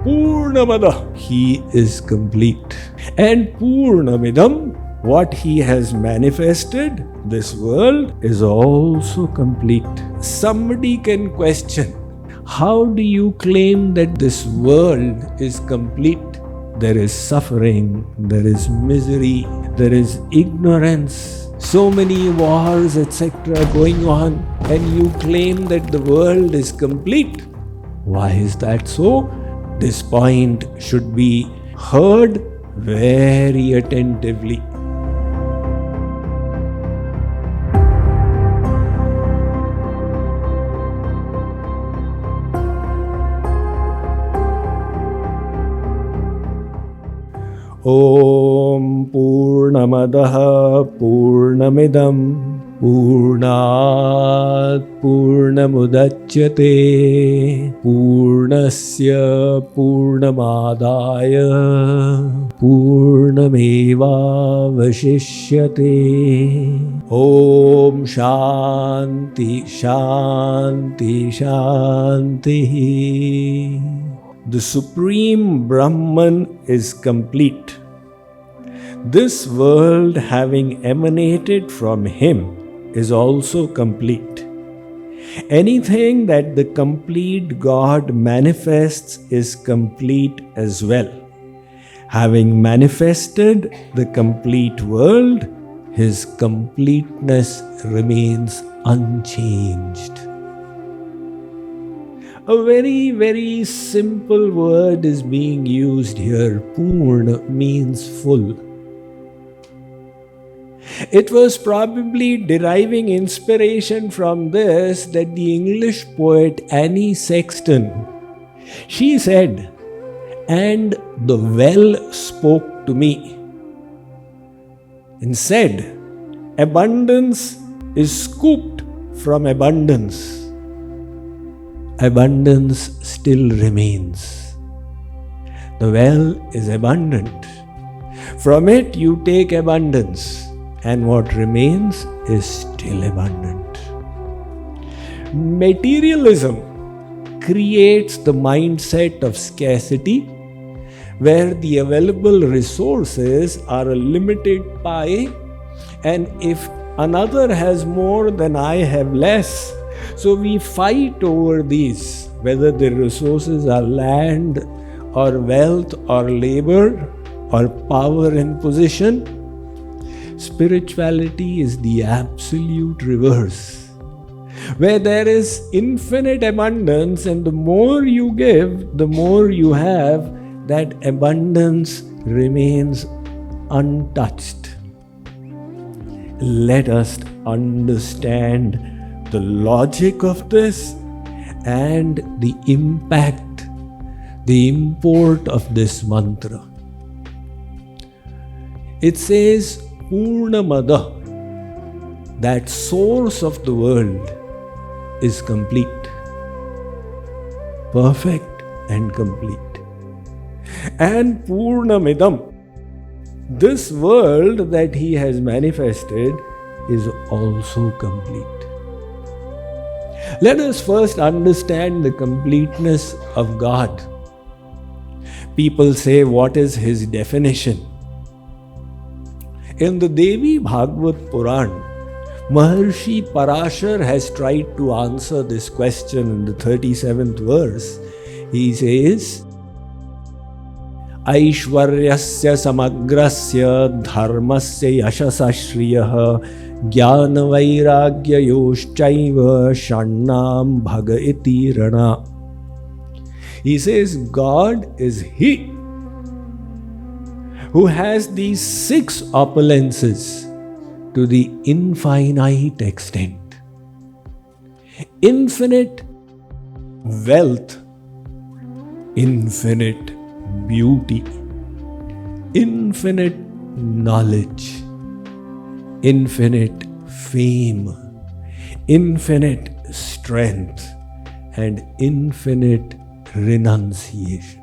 Poornamadah, He is complete. And Poornamidam, what He has manifested, this world, is also complete. Somebody can question, how do you claim that this world is complete? There is suffering, there is misery, there is ignorance, so many wars, etc. going on, and you claim that the world is complete. Why is that so? This point should be heard very attentively. Om Poornamadah Poornamidam Poornat Poornamudachyate Poornasya Poornamadaya Poornameva Vashishyate. Om Shanti Shanti Shanti. The Supreme Brahman is complete. This world, having emanated from Him, is also complete. Anything that the complete God manifests is complete as well. Having manifested the complete world, His completeness remains unchanged. A very, very simple word is being used here. Poorna means full. It was probably deriving inspiration from this that the English poet Annie Sexton, she said, "And the well spoke to me and said, abundance is scooped from abundance. Abundance still remains. The well is abundant. From it you take abundance, and what remains is still abundant." Materialism creates the mindset of scarcity, where the available resources are a limited pie, and if another has more, then I have less. So we fight over these, whether the resources are land or wealth or labor or power and position. Spirituality is the absolute reverse, where there is infinite abundance, and the more you give, the more you have. That abundance remains untouched. Let us understand the logic of this and the impact, the import of this mantra. It says, Poornamadah, that source of the world, is complete, perfect and complete. And Poornamidam, this world that He has manifested, is also complete. Let us first understand the completeness of God. People say, what is His definition? In the Devi Bhagavad Puran, Maharshi Parashar has tried to answer this question in the 37th verse. He says, Aishwaryasya samagrasya dharmasya yashasa shriyah jnana vairagya yoshchaiva shannam bhaga iti rana. He says God is He who has these 6 opulences to the infinite extent. Infinite wealth, infinite beauty, infinite knowledge, infinite fame, infinite strength, and infinite renunciation.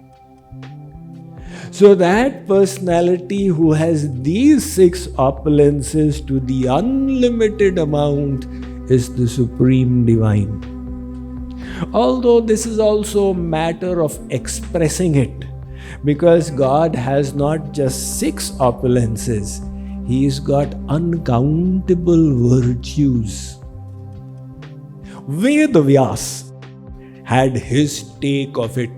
So that personality who has these 6 opulences to the unlimited amount is the Supreme Divine, Although this is also a matter of expressing it, because God has not just 6 opulences, He's got uncountable virtues. Vedavyas had his take of it.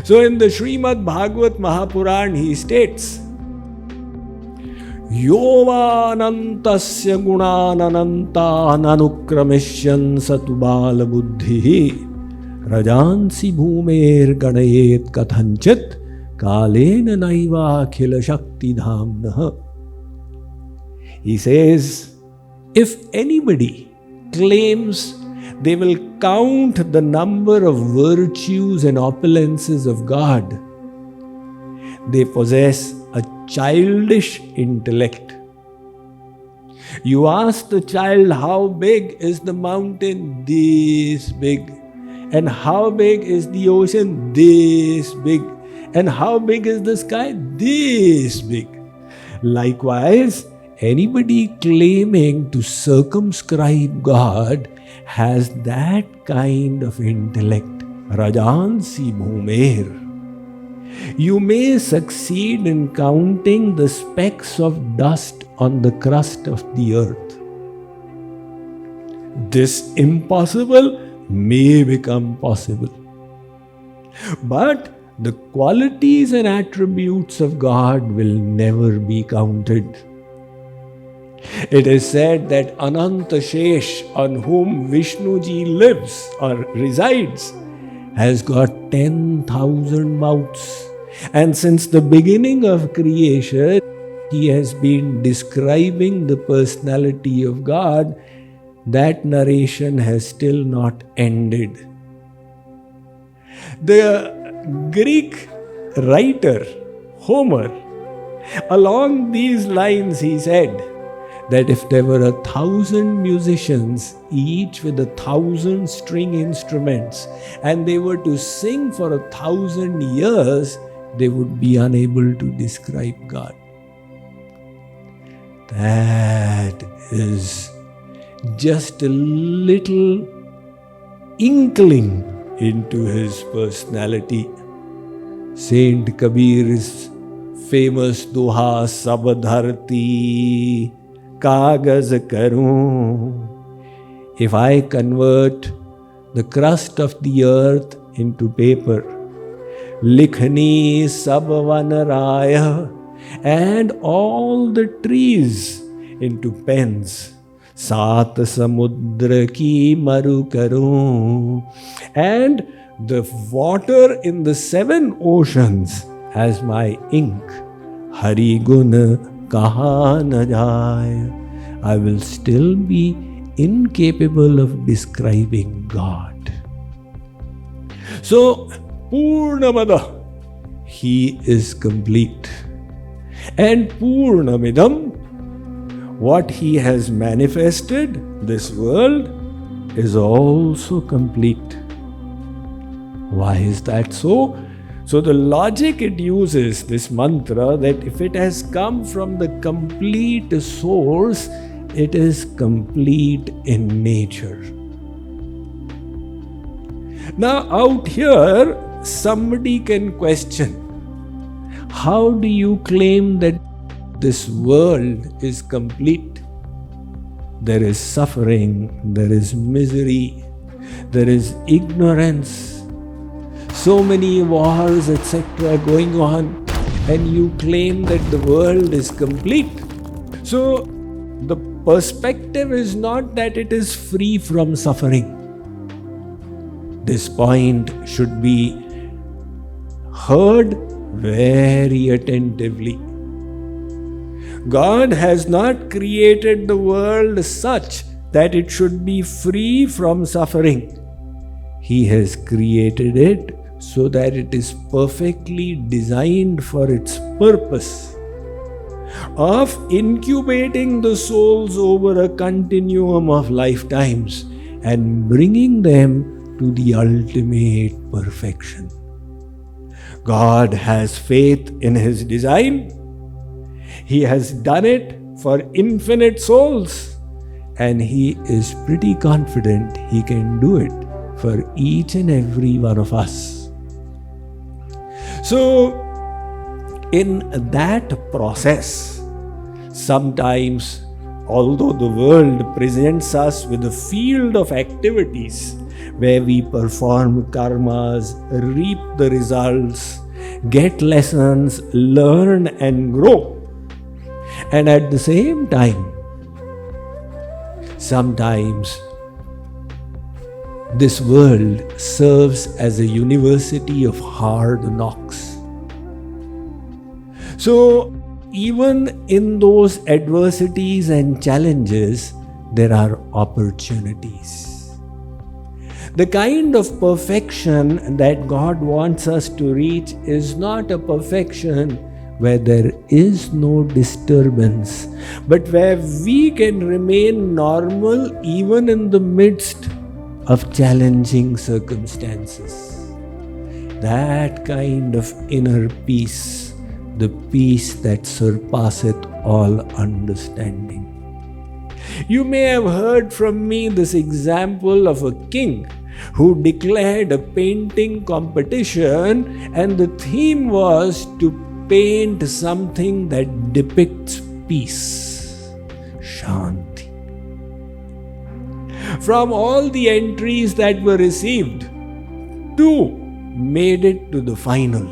So in the Srimad Bhagavad Mahapuran, he states, Yovanantasya gunananantan anukramishyan satubala buddhihi rajansi bhumer ganayet kathanchit kalena naiva khila shakti dhamnah. He says, if anybody claims they will count the number of virtues and opulences of God, they possess a childish intellect. You ask the child, how big is the mountain? This big. And how big is the ocean? This big. And how big is the sky? This big. Likewise, anybody claiming to circumscribe God has that kind of intellect. Rajansi bhumer. You may succeed in counting the specks of dust on the crust of the earth. This impossible may become possible. But the qualities and attributes of God will never be counted. It is said that Ananta Shesh, on whom Vishnuji lives or resides, has got 10,000 mouths. And since the beginning of creation, he has been describing the personality of God. That narration has still not ended. The Greek writer Homer, along these lines, he said that if there were 1,000 musicians, each with 1,000 string instruments, and they were to sing for 1,000 years, they would be unable to describe God. That is just a little inkling into his personality. Saint Kabir's famous doha sabdharti kagaz karoon. If I convert the crust of the earth into paper, likhni sab vanaraya, and all the trees into pens, Saat samudra ki maru karu, and the water in the 7 oceans as my ink, Hari gun kaha na jaya, I will still be incapable of describing God. So, Poornamadah, he is complete. And Poornamidam, what he has manifested, this world, is also complete. Why is that so? So the logic it uses, this mantra, that if it has come from the complete source, it is complete in nature. Now out here, somebody can question, how do you claim that this world is complete? There is suffering, there is misery, there is ignorance, so many wars, etc. going on, and you claim that the world is complete. So the perspective is not that it is free from suffering. This point should be heard very attentively. God has not created the world such that it should be free from suffering. He has created it so that it is perfectly designed for its purpose of incubating the souls over a continuum of lifetimes and bringing them to the ultimate perfection. God has faith in His design. He has done it for infinite souls, and he is pretty confident he can do it for each and every one of us. So, in that process, sometimes, although the world presents us with a field of activities where we perform karmas, reap the results, get lessons, learn and grow, and at the same time, sometimes this world serves as a university of hard knocks. So, even in those adversities and challenges, there are opportunities. The kind of perfection that God wants us to reach is not a perfection where there is no disturbance, but where we can remain normal even in the midst of challenging circumstances. That kind of inner peace, the peace that surpasseth all understanding. You may have heard from me this example of a king who declared a painting competition, and the theme was to paint something that depicts peace, Shanti. From all the entries that were received, 2 made it to the final,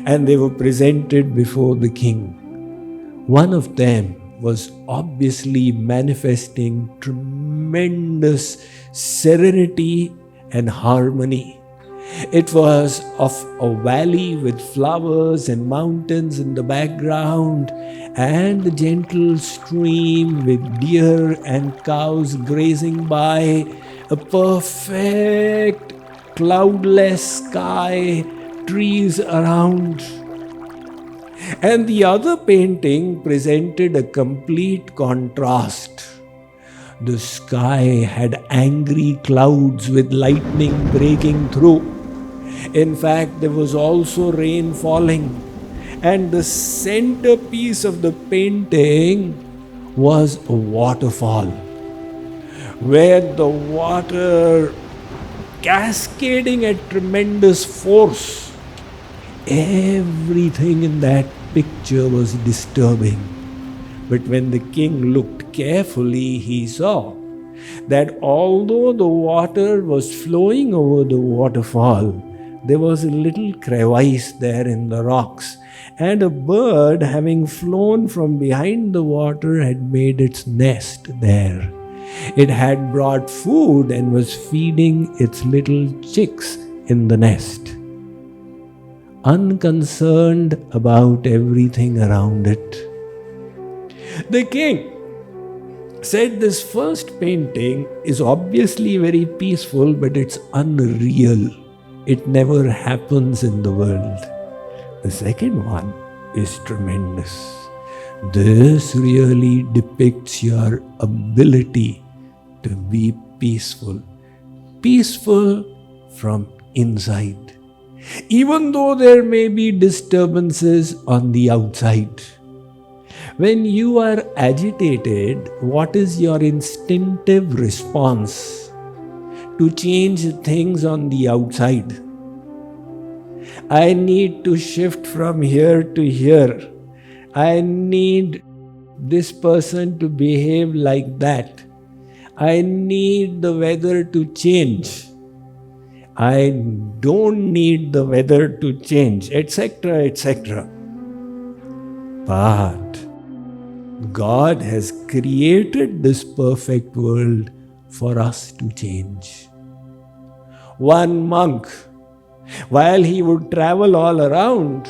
and they were presented before the king. One of them was obviously manifesting tremendous serenity and harmony. It was of a valley with flowers and mountains in the background, and a gentle stream with deer and cows grazing by, a perfect cloudless sky, trees around. And the other painting presented a complete contrast. The sky had angry clouds with lightning breaking through. In fact, there was also rain falling. And the centerpiece of the painting was a waterfall, where the water cascading at tremendous force. Everything in that picture was disturbing. But when the king looked carefully, he saw that although the water was flowing over the waterfall, there was a little crevice there in the rocks, and a bird, having flown from behind the water, had made its nest there. It had brought food and was feeding its little chicks in the nest, unconcerned about everything around it. The king said this first painting is obviously very peaceful, but it's unreal. It never happens in the world. The second one is tremendous. This really depicts your ability to be peaceful. Peaceful from inside. Even though there may be disturbances on the outside. When you are agitated, what is your instinctive response? To change things on the outside. I need to shift from here to here. I need this person to behave like that. I need the weather to change. I don't need the weather to change, etc., etc. But God has created this perfect world for us to change. One monk, while he would travel all around,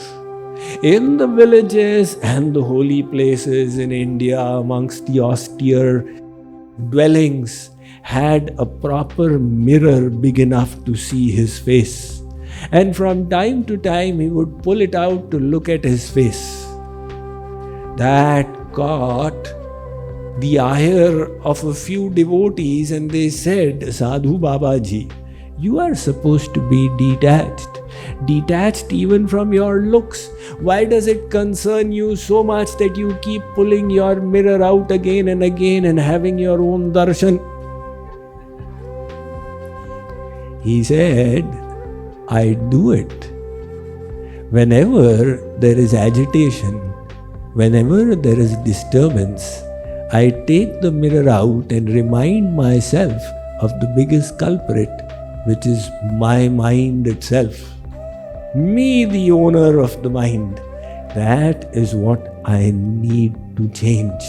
in the villages and the holy places in India, amongst the austere dwellings, had a proper mirror big enough to see his face. And from time to time, he would pull it out to look at his face. That caught the ire of a few devotees, and they said, Sadhu Babaji, you are supposed to be detached. detached even from your looks? Why does it concern you so much that you keep pulling your mirror out again and again and having your own darshan? He said, I do it. Whenever there is agitation, whenever there is disturbance, I take the mirror out and remind myself of the biggest culprit, which is my mind itself. Me, the owner of the mind. That is what I need to change.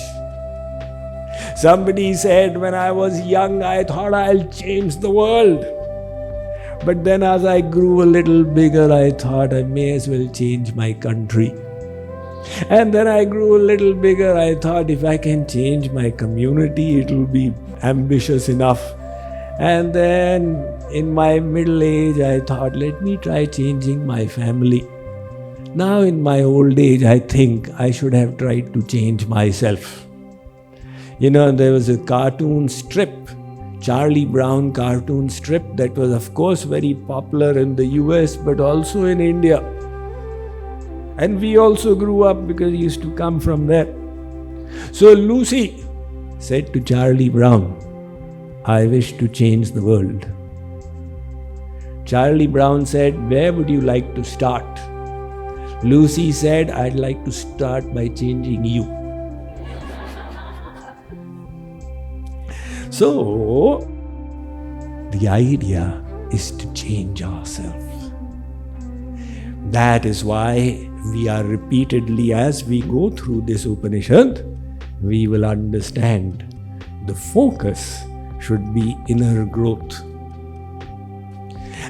Somebody said, when I was young, I thought I'll change the world. But then as I grew a little bigger, I thought I may as well change my country. And then I grew a little bigger, I thought if I can change my community, it will be ambitious enough. And then in my middle age, I thought, let me try changing my family. Now in my old age, I think I should have tried to change myself. There was a cartoon strip, Charlie Brown cartoon strip, that was of course very popular in the US but also in India. And we also grew up because we used to come from there. So Lucy said to Charlie Brown, I wish to change the world. Charlie Brown said, where would you like to start? Lucy said, I'd like to start by changing you. So, the idea is to change ourselves. That is why we are repeatedly, as we go through this Upanishad, we will understand the focus should be inner growth.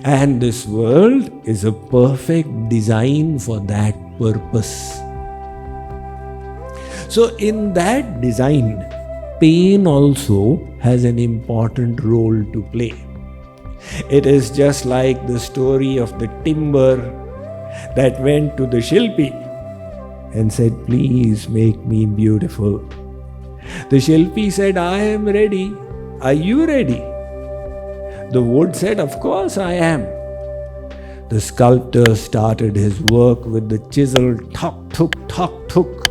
And this world is a perfect design for that purpose. So in that design, pain also has an important role to play. It is just like the story of the timber that went to the Shilpi and said, please make me beautiful. The Shilpi said, I am ready. Are you ready? The wood said, of course I am. The sculptor started his work with the chisel, tuk, tuk, tuk, tuk.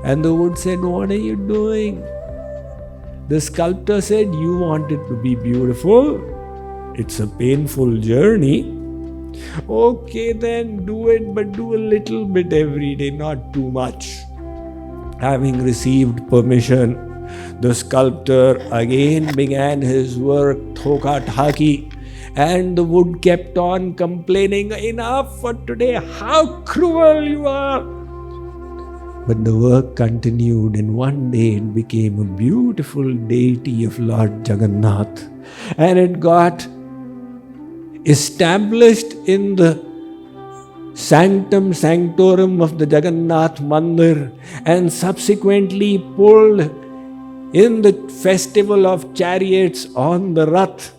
And the wood said, what are you doing? The sculptor said, you want it to be beautiful. It's a painful journey. Okay, then do it, but do a little bit every day, not too much. Having received permission, the sculptor again began his work, thoka thaki, and the wood kept on complaining, enough for today, how cruel you are. But the work continued, and one day it became a beautiful deity of Lord Jagannath, and it got established in the sanctum sanctorum of the Jagannath Mandir, and subsequently pulled in the festival of chariots on the Rath.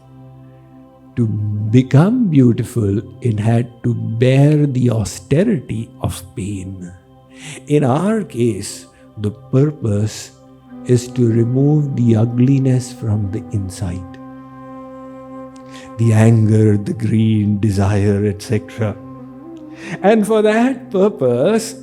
To become beautiful, it had to bear the austerity of pain. In our case, the purpose is to remove the ugliness from the inside. The anger, the greed, desire, etc. And for that purpose,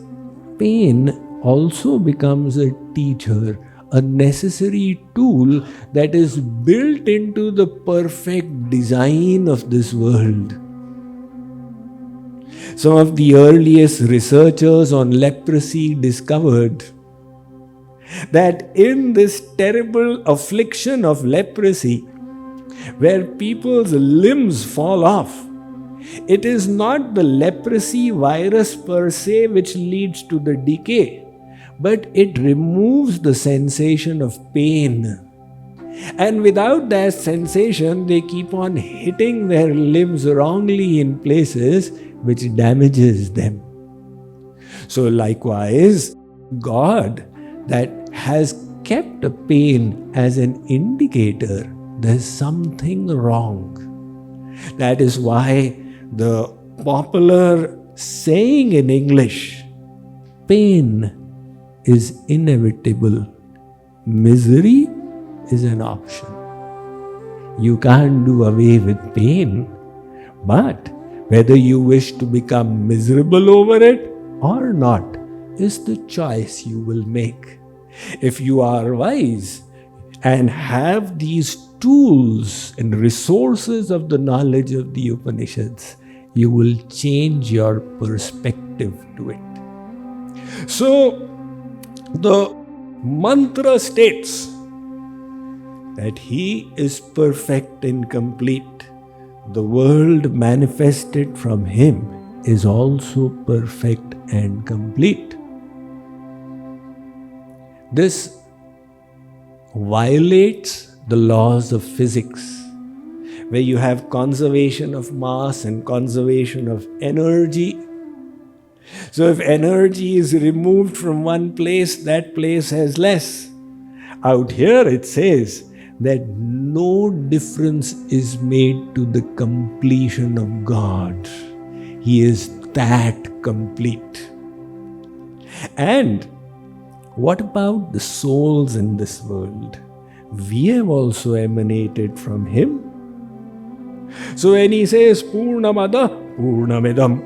pain also becomes a teacher, a necessary tool that is built into the perfect design of this world. Some of the earliest researchers on leprosy discovered that in this terrible affliction of leprosy, where people's limbs fall off, it is not the leprosy virus per se which leads to the decay, but it removes the sensation of pain. And without that sensation, they keep on hitting their limbs wrongly in places which damages them. So likewise, God that has kept a pain as an indicator there's something wrong. That is why the popular saying in English, pain is inevitable, misery is an option. You can't do away with pain, but Whether you wish to become miserable over it or not is the choice you will make. If you are wise and have these tools and resources of the knowledge of the Upanishads, you will change your perspective to it. So, the mantra states that He is perfect and complete. The world manifested from Him is also perfect and complete. This violates the laws of physics, where you have conservation of mass and conservation of energy. So if energy is removed from one place, that place has less. Out here it says that no difference is made to the completion of God. He is that complete. And what about the souls in this world? We have also emanated from Him. So when He says Poornamadah, Poornamidam,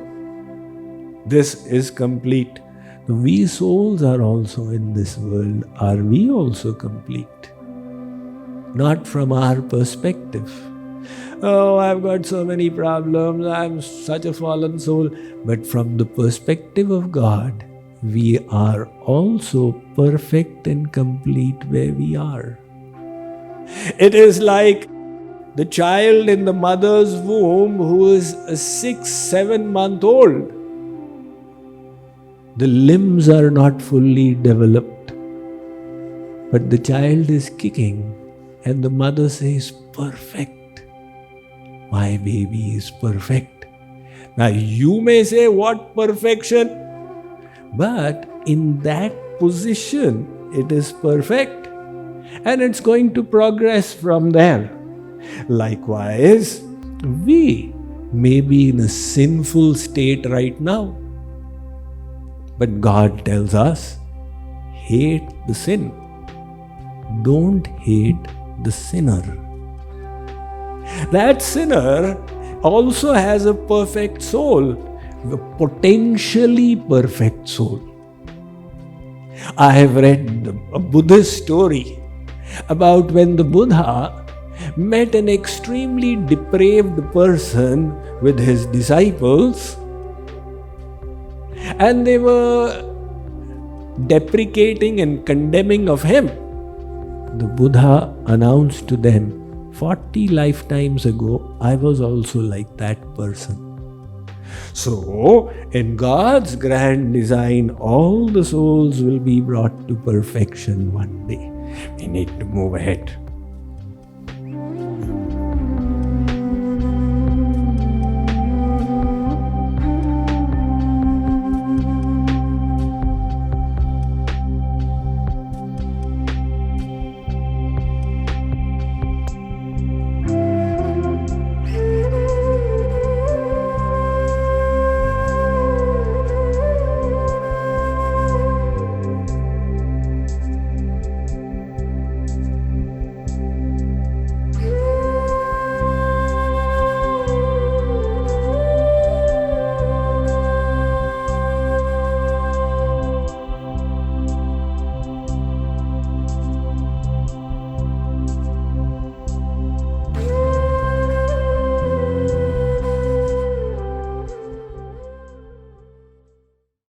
this is complete. We souls are also in this world. Are we also complete? Not from our perspective. Oh, I've got so many problems, I'm such a fallen soul. But from the perspective of God, we are also perfect and complete where we are. It is like the child in the mother's womb who is a 6-7 month old. The limbs are not fully developed, but the child is kicking and the mother says, perfect. My baby is perfect. Now you may say, what perfection? But in that position, it is perfect. And it's going to progress from there. Likewise, we may be in a sinful state right now. But God tells us, hate the sin. Don't hate the sinner. That sinner also has a perfect soul, a potentially perfect soul. I have read a Buddhist story about when the Buddha met an extremely depraved person with his disciples, and they were deprecating and condemning of him. The Buddha announced to them, 40 lifetimes ago, I was also like that person. So, in God's grand design, all the souls will be brought to perfection one day. We need to move ahead.